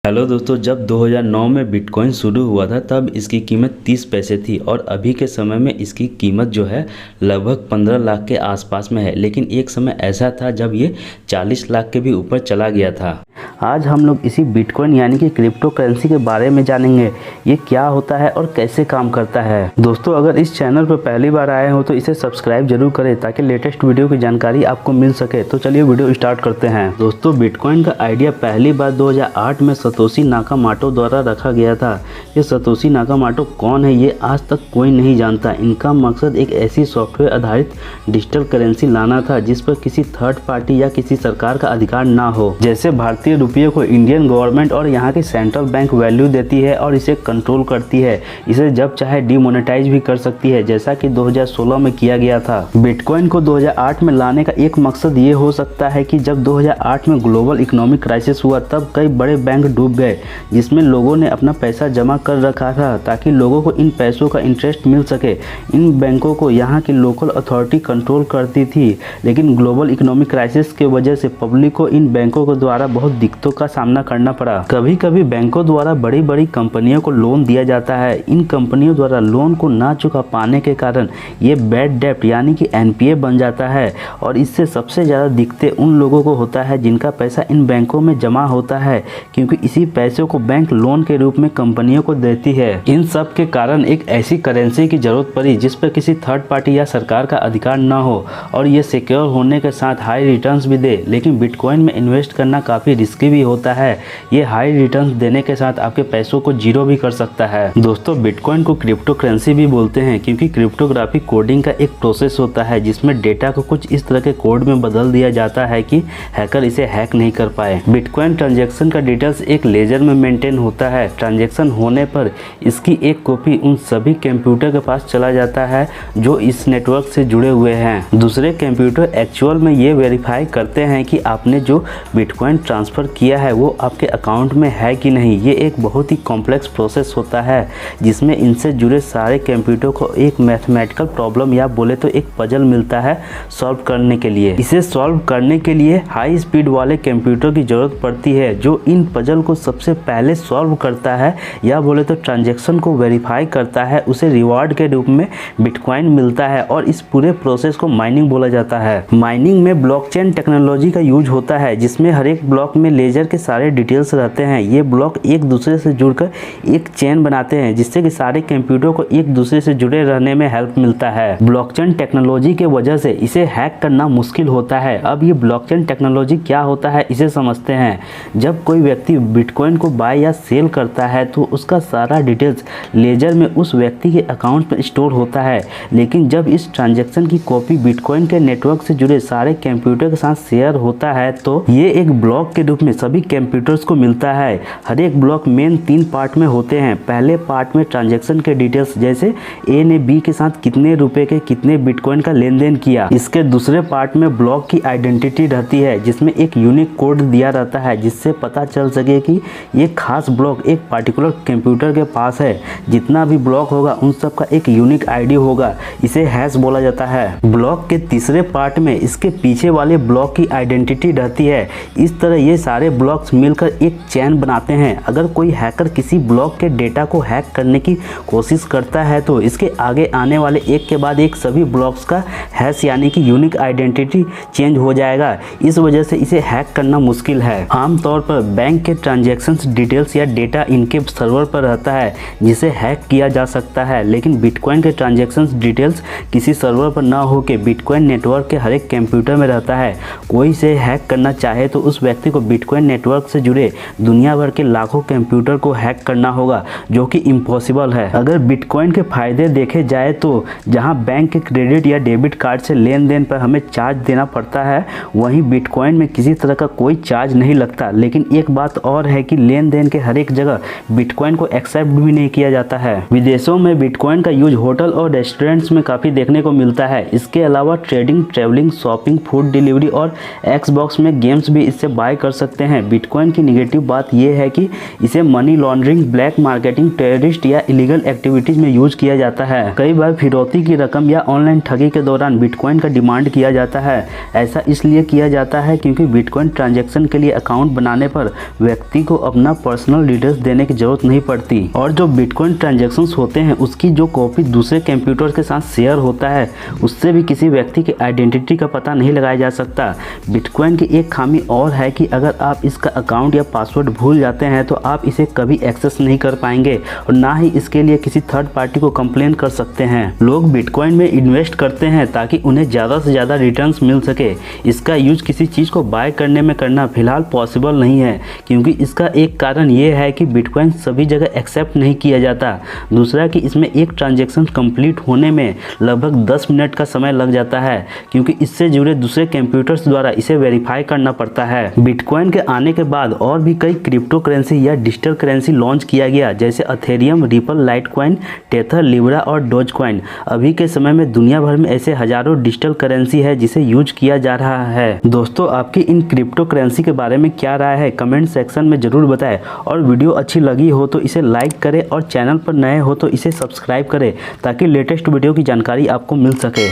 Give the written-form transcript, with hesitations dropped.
Hello दोस्तों, जब 2009 में बिटकॉइन शुरू हुआ था तब इसकी कीमत 30 पैसे थी और अभी के समय में इसकी कीमत जो है लगभग 15 लाख के आसपास में है। लेकिन एक समय ऐसा था जब ये 40 लाख के भी ऊपर चला गया था। आज हम लोग इसी बिटकॉइन यानी कि क्रिप्टो करेंसी के बारे में जानेंगे, ये क्या होता है और कैसे काम करता है। दोस्तों, अगर इस चैनल पर पहली बार आए हो तो इसे सब्सक्राइब जरूर करें ताकि लेटेस्ट वीडियो की जानकारी आपको मिल सके। तो चलिए वीडियो स्टार्ट करते हैं। दोस्तों, बिटकॉइन का आइडिया पहली बार 2008 में सतोशी नाकामोटो द्वारा रखा गया था। ये सतोशी नाकामोटो कौन है ये आज तक कोई नहीं जानता। इनका मकसद एक ऐसी सॉफ्टवेयर आधारित डिजिटल करेंसी लाना था जिस पर किसी थर्ड पार्टी या किसी सरकार का अधिकार ना हो। जैसे भारतीय रुपये को इंडियन गवर्नमेंट और यहाँ की सेंट्रल बैंक वैल्यू देती है और इसे कंट्रोल करती है। इसे जब चाहे डिमोनेटाइज भी कर सकती है, जैसा कि 2016 में किया गया था। बिटकॉइन को 2008 में लाने का एक मकसद ये हो सकता है कि जब 2008 में ग्लोबल इकोनॉमिक क्राइसिस हुआ तब कई बड़े बैंक डूब गए, जिसमें लोगों ने अपना पैसा जमा कर रखा था ताकि लोगों को इन पैसों का इंटरेस्ट मिल सके। इन बैंकों को यहाँ की लोकल अथॉरिटी कंट्रोल करती थी, लेकिन ग्लोबल इकोनॉमिक क्राइसिस की वजह से पब्लिक को इन बैंकों के द्वारा बहुत दिक्कतों का सामना करना पड़ा। कभी कभी बैंकों द्वारा बड़ी बड़ी कंपनियों को लोन दिया जाता है। इन कंपनियों द्वारा लोन को ना चुका पाने के कारण ये बैड डेब्ट यानी कि एनपीए बन जाता है और इससे सबसे ज़्यादा दिक्कतें उन लोगों को होता है जिनका पैसा इन बैंकों में जमा होता है, क्योंकि इसी पैसों को बैंक लोन के रूप में कंपनियों को देती है। इन सब के कारण एक ऐसी करेंसी की जरूरत पड़ी जिस पर किसी थर्ड पार्टी या सरकार का अधिकार न हो और ये सिक्योर होने के साथ हाई रिटर्न्स भी दे। लेकिन बिटकॉइन में इन्वेस्ट करना काफ़ी रिस्की भी होता है। ये हाई रिटर्न्स देने के साथ आपके पैसों को जीरो भी कर सकता है। दोस्तों, बिटकॉइन को क्रिप्टो करेंसी भी बोलते हैं क्योंकि क्रिप्टोग्राफी कोडिंग का एक प्रोसेस होता है जिसमें डेटा को कुछ इस तरह के कोड में बदल दिया जाता है कि हैकर इसे हैक नहीं कर पाए। बिटकॉइन ट्रांजैक्शन का डिटेल्स एक लेजर में मेंटेन होता है। ट्रांजैक्शन होने पर इसकी एक कॉपी उन सभी कंप्यूटर के पास चला जाता है जो इस नेटवर्क से जुड़े हुए हैं। दूसरे कंप्यूटर एक्चुअल में ये वेरीफाई करते हैं कि आपने जो बिटकॉइन ट्रांसफ़र किया है वो आपके अकाउंट में है कि नहीं। ये एक बहुत ही कॉम्प्लेक्स प्रोसेस होता है जिसमें इनसे जुड़े सारे कंप्यूटर को एक मैथमेटिकल प्रॉब्लम या बोले तो एक पजल मिलता है सॉल्व करने के लिए। इसे सॉल्व करने के लिए हाई स्पीड वाले कंप्यूटर की ज़रूरत पड़ती है जो इन पजल को सबसे पहले सॉल्व करता है या बोले तो ट्रांजैक्शन को वेरीफाई करता है। उसे रिवार्ड के रूप में बिटकॉइन मिलता है और इस पूरे प्रोसेस को माइनिंग बोला जाता है। माइनिंग में ब्लॉकचेन टेक्नोलॉजी का यूज होता है जिसमें हर एक ब्लॉक में लेजर के सारे डिटेल्स रहते हैं। ये ब्लॉक एक दूसरे से जुड़कर एक चेन बनाते हैं जिससे कि सारे कंप्यूटर को एक दूसरे से जुड़े रहने में हेल्प मिलता है। ब्लॉकचेन टेक्नोलॉजी के वजह से इसे हैक करना मुश्किल होता है। अब ये ब्लॉकचेन टेक्नोलॉजी क्या होता है इसे समझते हैं। जब कोई व्यक्ति बिटकॉइन को बाय या सेल करता है तो उसका सारा डिटेल्स लेजर में उस व्यक्ति के अकाउंट में स्टोर होता है, लेकिन जब इस ट्रांजैक्शन की कॉपी बिटकॉइन के नेटवर्क से जुड़े सारे कंप्यूटर के साथ शेयर होता है तो ये एक ब्लॉक के रूप में सभी कंप्यूटर्स को मिलता है। हर एक ब्लॉक मेन 3 पार्ट में होते हैं। पहले पार्ट में ट्रांजैक्शन के डिटेल्स जैसे ए ने बी के साथ कितने रुपए के कितने बिटकॉइन का लेन देन किया। इसके दूसरे पार्ट में ब्लॉक की आइडेंटिटी रहती है जिसमें एक यूनिक कोड दिया रहता है जिससे पता चल सके कि ये खास ब्लॉक एक पार्टिकुलर कंप्यूटर के पास है। जितना भी ब्लॉक होगा उन सब का एक यूनिक आईडी होगा, इसे हैश बोला जाता है। ब्लॉक के तीसरे पार्ट में इसके पीछे वाले ब्लॉक की आइडेंटिटी रहती है। इस तरह ये सारे ब्लॉक्स मिलकर एक चेन बनाते हैं। अगर कोई हैकर किसी ब्लॉक के डेटा को हैक करने की कोशिश करता है तो इसके आगे आने वाले एक के बाद एक सभी ब्लॉक्स का हैश यानी कि यूनिक आइडेंटिटी चेंज हो जाएगा। इस वजह से इसे हैक करना मुश्किल है। आमतौर पर बैंक के ट्रांजैक्शन डिटेल्स या डेटा इनके सर्वर पर रहता है जिसे हैक किया जा सकता है, लेकिन बिटकॉइन के ट्रांजैक्शन डिटेल्स किसी सर्वर पर ना होकर बिटकॉइन नेटवर्क के हर एक कंप्यूटर में रहता है। कोई इसे हैक करना चाहे तो उस व्यक्ति को बिटकॉइन नेटवर्क से जुड़े दुनिया भर के लाखों कंप्यूटर को हैक करना होगा, जो कि इम्पॉसिबल है। अगर बिटकॉइन के फायदे देखे जाए तो जहां बैंक के क्रेडिट या डेबिट कार्ड से लेन देन पर हमें चार्ज देना पड़ता है, वहीं बिटकॉइन में किसी तरह का कोई चार्ज नहीं लगता। लेकिन एक बात और है कि लेन देन के हर एक जगह बिटकॉइन को एक्सेप्ट भी नहीं किया जाता है। विदेशों में बिटकॉइन का यूज होटल और रेस्टोरेंट्स में काफ़ी देखने को मिलता है। इसके अलावा trading, travelling, shopping, food delivery और एक्सबॉक्स में गेम्स भी इससे बाय कर सकते हैं। बिटकॉइन की नेगेटिव बात यह है कि इसे money laundering, black marketing, terrorist या इलीगल एक्टिविटीज में यूज किया जाता है। कई बार फिरौती की रकम या ऑनलाइन ठगी के दौरान बिटकॉइन का डिमांड किया जाता है। ऐसा इसलिए किया जाता है क्योंकि बिटकॉइन ट्रांजैक्शन के लिए अकाउंट बनाने पर व्यक्ति व्यक्ति को अपना पर्सनल डिटेल्स देने की जरूरत नहीं पड़ती और जो बिटकॉइन ट्रांजैक्शंस होते हैं उसकी जो कॉपी दूसरे कंप्यूटर के साथ शेयर होता है उससे भी किसी व्यक्ति की आइडेंटिटी का पता नहीं लगाया जा सकता। बिटकॉइन की एक खामी और है कि अगर आप इसका अकाउंट या पासवर्ड भूल जाते हैं तो आप इसे कभी एक्सेस नहीं कर पाएंगे और ना ही इसके लिए किसी थर्ड पार्टी को कंप्लेन कर सकते हैं। लोग बिटकॉइन में इन्वेस्ट करते हैं ताकि उन्हें ज़्यादा से ज़्यादा रिटर्न्स मिल सके। इसका यूज किसी चीज़ को बाय करने में करना फिलहाल पॉसिबल नहीं है क्योंकि इसका एक कारण ये है कि बिटकॉइन सभी जगह एक्सेप्ट नहीं किया जाता। दूसरा कि इसमें एक ट्रांजैक्शन कंप्लीट होने में लगभग 10 मिनट का समय लग जाता है क्योंकि इससे जुड़े दूसरे कंप्यूटर्स द्वारा इसे वेरीफाई करना पड़ता है। बिटकॉइन के आने के बाद और भी कई क्रिप्टो करेंसी या डिजिटल करेंसी लॉन्च किया गया जैसे अथेरियम, रिपल, लाइटकॉइन, टेथर, लिब्रा और डोजकॉइन। अभी के समय में दुनिया भर में ऐसे हजारों डिजिटल करेंसी है जिसे यूज किया जा रहा है। दोस्तों, आपकी इन क्रिप्टो करेंसी के बारे में क्या राय है कमेंट सेक्शन में जरूर बताएं और वीडियो अच्छी लगी हो तो इसे लाइक करें और चैनल पर नए हो तो इसे सब्सक्राइब करें ताकि लेटेस्ट वीडियो की जानकारी आपको मिल सके।